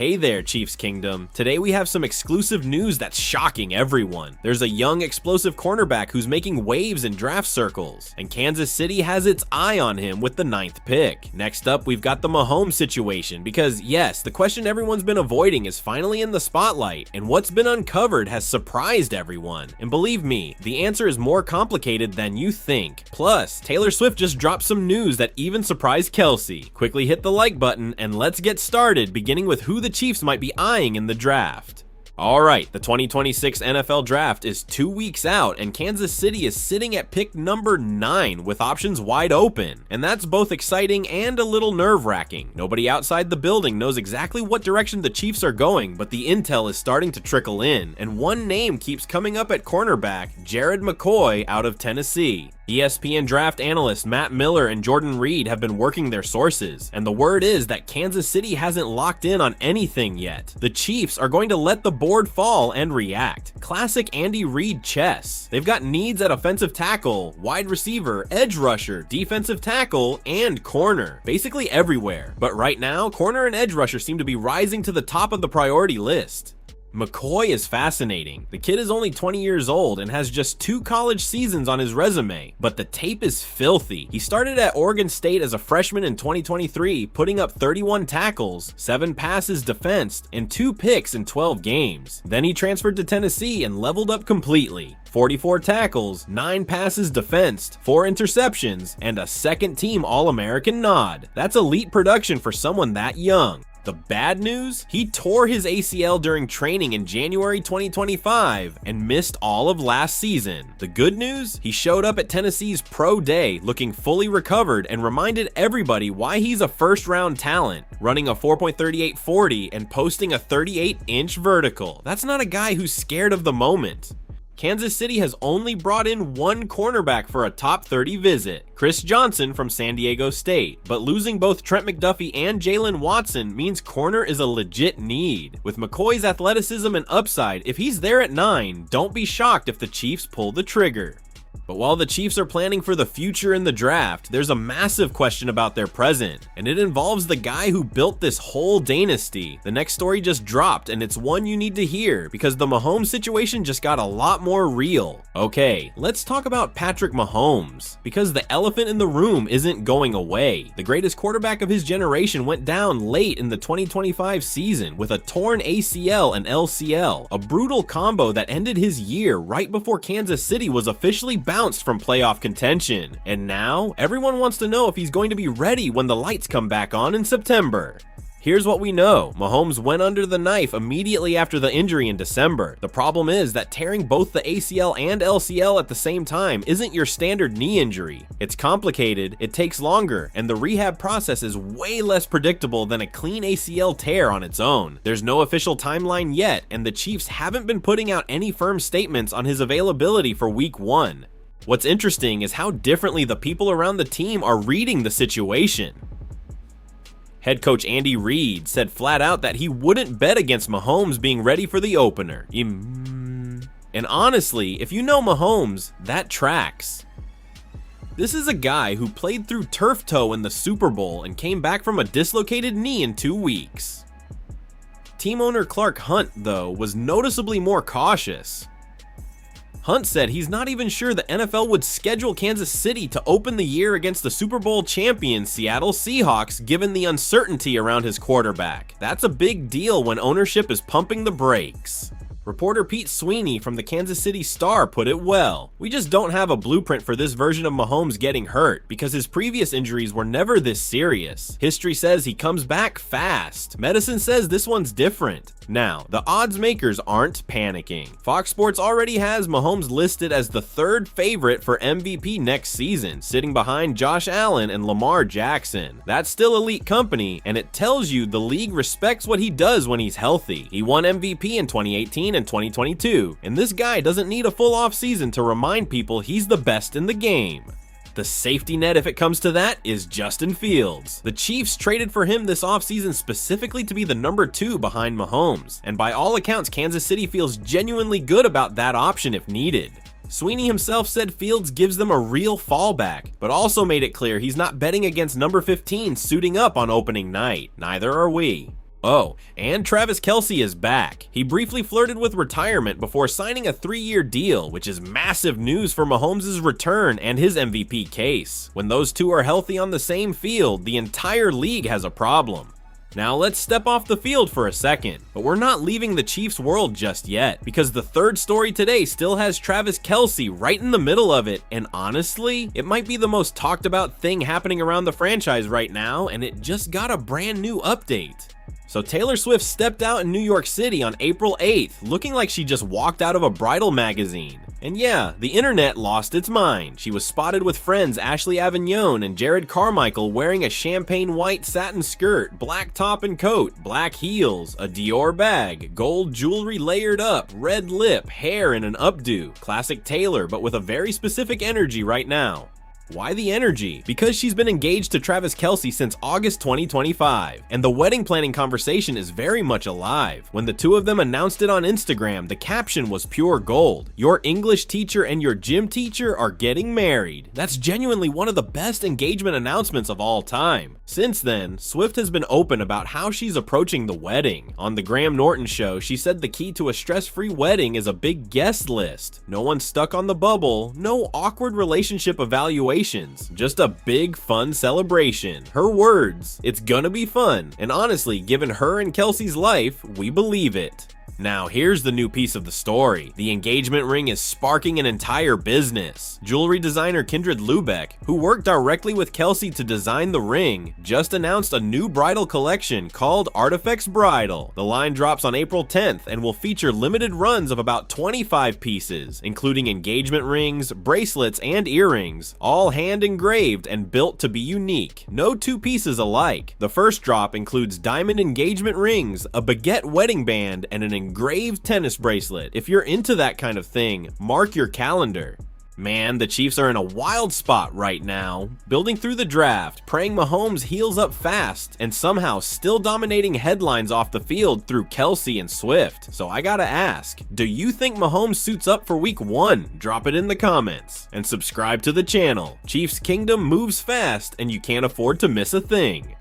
Hey there, Chiefs Kingdom. Today we have some exclusive news that's shocking everyone. There's a young, explosive cornerback who's making waves in draft circles, and Kansas City has its eye on him with the 9th pick. Next up, we've got the Mahomes situation, because yes, the question everyone's been avoiding is finally in the spotlight, and what's been uncovered has surprised everyone. And believe me, the answer is more complicated than you think. Plus, Taylor Swift just dropped some news that even surprised Kelce. Quickly hit the like button, and let's get started, beginning with who the Chiefs might be eyeing in the draft. Alright, the 2026 NFL Draft is 2 weeks out, and Kansas City is sitting at pick number 9 with options wide open. And that's both exciting and a little nerve-wracking. Nobody outside the building knows exactly what direction the Chiefs are going, but the intel is starting to trickle in, and one name keeps coming up at cornerback, Jared McCoy out of Tennessee. ESPN draft analysts Matt Miller and Jordan Reed have been working their sources, and the word is that Kansas City hasn't locked in on anything yet. The Chiefs are going to let the board fall and react. Classic Andy Reid chess. They've got needs at offensive tackle, wide receiver, edge rusher, defensive tackle, and corner. Basically everywhere. But right now, corner and edge rusher seem to be rising to the top of the priority list. McCoy is fascinating. The kid is only 20 years old and has just 2 college seasons on his resume, but the tape is filthy. He started at Oregon State as a freshman in 2023, putting up 31 tackles, 7 passes defensed, and 2 picks in 12 games. Then he transferred to Tennessee and leveled up completely. 44 tackles, 9 passes defensed, 4 interceptions, and a second-team All-American nod. That's elite production for someone that young. The bad news? He tore his ACL during training in January 2025 and missed all of last season. The good news? He showed up at Tennessee's Pro Day looking fully recovered and reminded everybody why he's a first-round talent, running a 4.38 40 and posting a 38-inch vertical. That's not a guy who's scared of the moment. Kansas City has only brought in one cornerback for a top 30 visit, Chris Johnson from San Diego State, but losing both Trent McDuffie and Jalen Watson means corner is a legit need. With McCoy's athleticism and upside, if he's there at 9, don't be shocked if the Chiefs pull the trigger. But while the Chiefs are planning for the future in the draft, there's a massive question about their present, and it involves the guy who built this whole dynasty. The next story just dropped, and it's one you need to hear, because the Mahomes situation just got a lot more real. Okay, let's talk about Patrick Mahomes, because the elephant in the room isn't going away. The greatest quarterback of his generation went down late in the 2025 season with a torn ACL and LCL, a brutal combo that ended his year right before Kansas City was officially bounced from playoff contention. And now, everyone wants to know if he's going to be ready when the lights come back on in September. Here's what we know. Mahomes went under the knife immediately after the injury in December. The problem is that tearing both the ACL and LCL at the same time isn't your standard knee injury. It's complicated, it takes longer, and the rehab process is way less predictable than a clean ACL tear on its own. There's no official timeline yet, and the Chiefs haven't been putting out any firm statements on his availability for week 1. What's interesting is how differently the people around the team are reading the situation. Head coach Andy Reid said flat out that he wouldn't bet against Mahomes being ready for the opener. And honestly, if you know Mahomes, that tracks. This is a guy who played through turf toe in the Super Bowl and came back from a dislocated knee in 2 weeks. Team owner Clark Hunt, though, was noticeably more cautious. Hunt said he's not even sure the NFL would schedule Kansas City to open the year against the Super Bowl champion Seattle Seahawks given the uncertainty around his quarterback. That's a big deal when ownership is pumping the brakes. Reporter Pete Sweeney from the Kansas City Star put it well. We just don't have a blueprint for this version of Mahomes getting hurt because his previous injuries were never this serious. History says he comes back fast. Medicine says this one's different. Now, the odds makers aren't panicking. Fox Sports already has Mahomes listed as the 3rd favorite for MVP next season, sitting behind Josh Allen and Lamar Jackson. That's still elite company, and it tells you the league respects what he does when he's healthy. He won MVP in 2018 and 2022, and this guy doesn't need a full offseason to remind people he's the best in the game. The safety net, if it comes to that, is Justin Fields. The Chiefs traded for him this offseason specifically to be the number 2 behind Mahomes, and by all accounts, Kansas City feels genuinely good about that option if needed. Sweeney himself said Fields gives them a real fallback, but also made it clear he's not betting against number 15 suiting up on opening night. Neither are we. Oh, and Travis Kelce is back. He briefly flirted with retirement before signing a 3-year deal, which is massive news for Mahomes' return and his MVP case. When those two are healthy on the same field, the entire league has a problem. Now let's step off the field for a second, but we're not leaving the Chiefs world just yet, because the third story today still has Travis Kelce right in the middle of it, and honestly, it might be the most talked about thing happening around the franchise right now, and it just got a brand new update. So Taylor Swift stepped out in New York City on April 8th, looking like she just walked out of a bridal magazine. And yeah, the internet lost its mind. She was spotted with friends Ashley Avignon and Jared Carmichael wearing a champagne white satin skirt, black top and coat, black heels, a Dior bag, gold jewelry layered up, red lip, hair in an updo. Classic Taylor, but with a very specific energy right now. Why the energy? Because she's been engaged to Travis Kelce since August 2025, and the wedding planning conversation is very much alive. When the two of them announced it on Instagram, the caption was pure gold. Your English teacher and your gym teacher are getting married. That's genuinely one of the best engagement announcements of all time. Since then, Swift has been open about how she's approaching the wedding. On the Graham Norton show, she said the key to a stress-free wedding is a big guest list. No one stuck on the bubble, no awkward relationship evaluation, just a big fun celebration. Her words, it's gonna be fun, and honestly, given her and Kelce's life, we believe it. Now here's the new piece of the story. The engagement ring is sparking an entire business. Jewelry designer Kindred Lubeck, who worked directly with Kelce to design the ring, just announced a new bridal collection called Artifacts Bridal. The line drops on April 10th and will feature limited runs of about 25 pieces, including engagement rings, bracelets, and earrings, all hand engraved and built to be unique. No two pieces alike. The first drop includes diamond engagement rings, a baguette wedding band, and an engraved tennis bracelet. If you're into that kind of thing, mark your calendar. Man, the Chiefs are in a wild spot right now, building through the draft, praying Mahomes heals up fast, and somehow still dominating headlines off the field through Kelce and Swift. So I gotta ask, do you think Mahomes suits up for week 1? Drop it in the comments, and subscribe to the channel. Chiefs Kingdom moves fast, and you can't afford to miss a thing.